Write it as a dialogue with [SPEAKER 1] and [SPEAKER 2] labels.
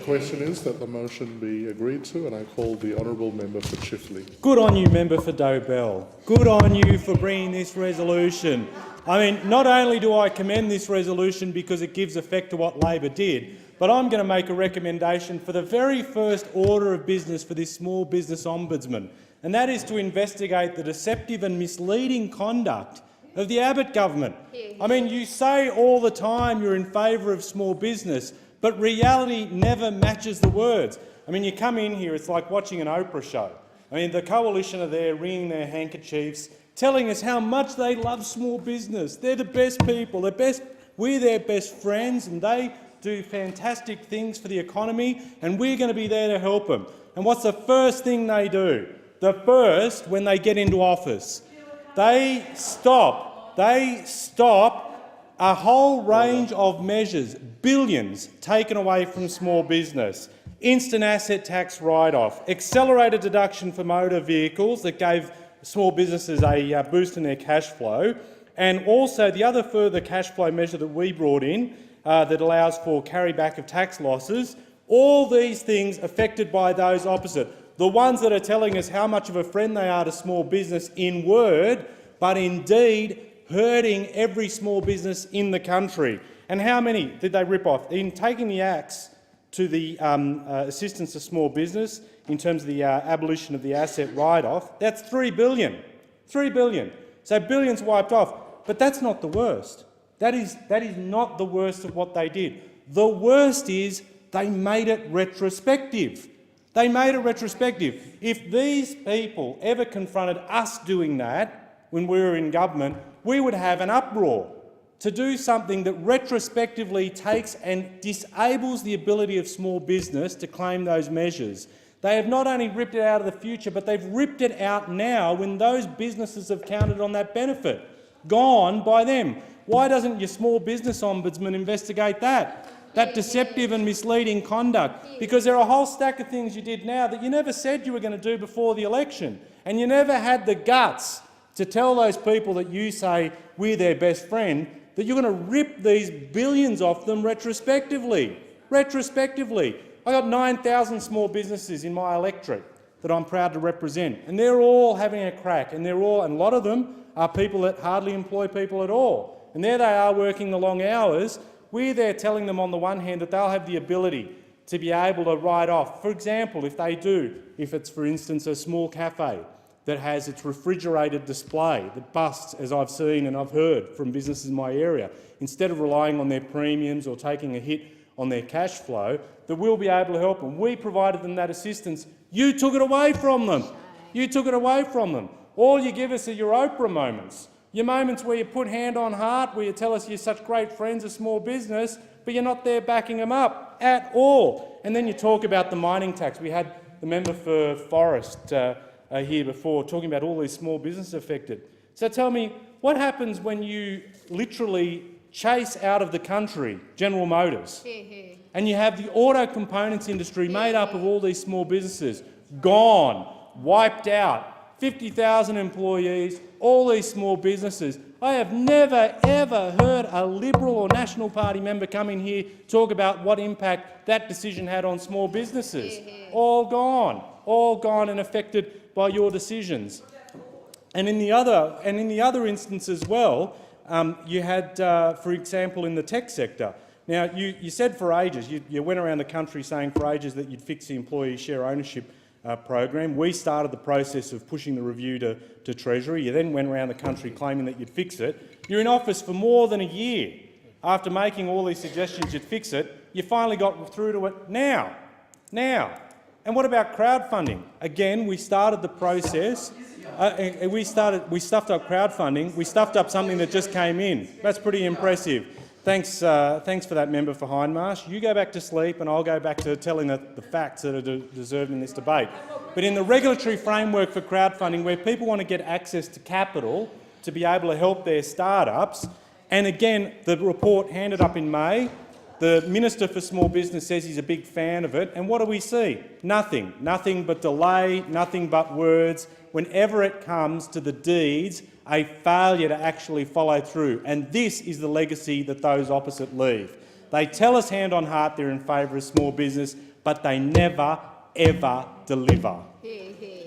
[SPEAKER 1] question is that the motion be agreed to, and I call the honourable member for Chifley.
[SPEAKER 2] Good on you, member for Dobell. Good on you for bringing this resolution. I mean, not only do I commend this resolution because it gives effect to what Labor did, but I'm going to make a recommendation for the very first order of business for this small business ombudsman, and that is to investigate the deceptive and misleading conduct of the Abbott government. I mean, you say all the time you're in favour of small business, but reality never matches the words. I mean, you come in here, it's like watching an Oprah show. I mean, the coalition are there wringing their handkerchiefs, telling us how much they love small business. They're the best people, we're their best friends, and they do fantastic things for the economy, and we're going to be there to help them. And what's the first thing they do? When they get into office, they stop a whole range of measures, billions taken away from small business. Instant asset tax write-off, accelerated deduction for motor vehicles that gave small businesses a boost in their cash flow, and also the other further cash flow measure that we brought in that allows for carryback of tax losses. All these things affected by those opposite. The ones that are telling us how much of a friend they are to small business in word, but indeed hurting every small business in the country. And how many did they rip off? In taking the axe to the assistance to small business in terms of the abolition of the asset write-off, that's $3 billion. $3 billion. So billions wiped off. But that's not the worst. That is not the worst of what they did. The worst is they made it retrospective. They made it retrospective. If these people ever confronted us doing that when we were in government, we would have an uproar. To do something that retrospectively takes and disables the ability of small business to claim those measures. They have not only ripped it out of the future, but they've ripped it out now when those businesses have counted on that benefit. Gone by them. Why doesn't your small business ombudsman investigate that? That deceptive and misleading conduct? Because there are a whole stack of things you did now that you never said you were going to do before the election, and you never had the guts to tell those people that you say we're their best friend that you're going to rip these billions off them retrospectively. Retrospectively. I got 9,000 small businesses in my electorate that I'm proud to represent, and they're all having a crack, and a lot of them are people that hardly employ people at all. And there they are working the long hours. We're there telling them on the one hand that they'll have the ability to be able to write off. For example, if it's for instance a small cafe that has its refrigerated display that busts, as I've seen and I've heard from businesses in my area, instead of relying on their premiums or taking a hit on their cash flow, that we'll be able to help them. We provided them that assistance. You took it away from them. You took it away from them. All you give us are your Oprah moments. Your moments where you put hand on heart, where you tell us you're such great friends of small business, but you're not there backing them up at all. And then you talk about the mining tax. We had the member for Forest here before talking about all these small businesses affected. So tell me, what happens when you literally chase out of the country General Motors and you have the auto components industry made up of all these small businesses gone, wiped out, 50,000 employees, all these small businesses? I have never, ever heard a Liberal or National Party member come in here talk about what impact that decision had on small businesses. All gone and affected by your decisions. And in the other instance as well, you had, for example, in the tech sector. Now, you said for ages, you went around the country saying for ages that you'd fix the employee share ownership program. We started the process of pushing the review to Treasury. You then went around the country claiming that you'd fix it. You're in office for more than a year. After making all these suggestions you'd fix it, you finally got through to it now. And what about crowdfunding? Again, we started the process. We stuffed up crowdfunding. We stuffed up something that just came in. That's pretty impressive. Thanks for that, member for Hindmarsh. You go back to sleep and I'll go back to telling the facts that are deserved in this debate. But in the regulatory framework for crowdfunding, where people want to get access to capital to be able to help their startups, and again, the report handed up in May, the Minister for Small Business says he's a big fan of it, and what do we see? Nothing. Nothing but delay, nothing but words. Whenever it comes to the deeds, a failure to actually follow through. And this is the legacy that those opposite leave. They tell us hand on heart they're in favour of small business, but they never, ever deliver.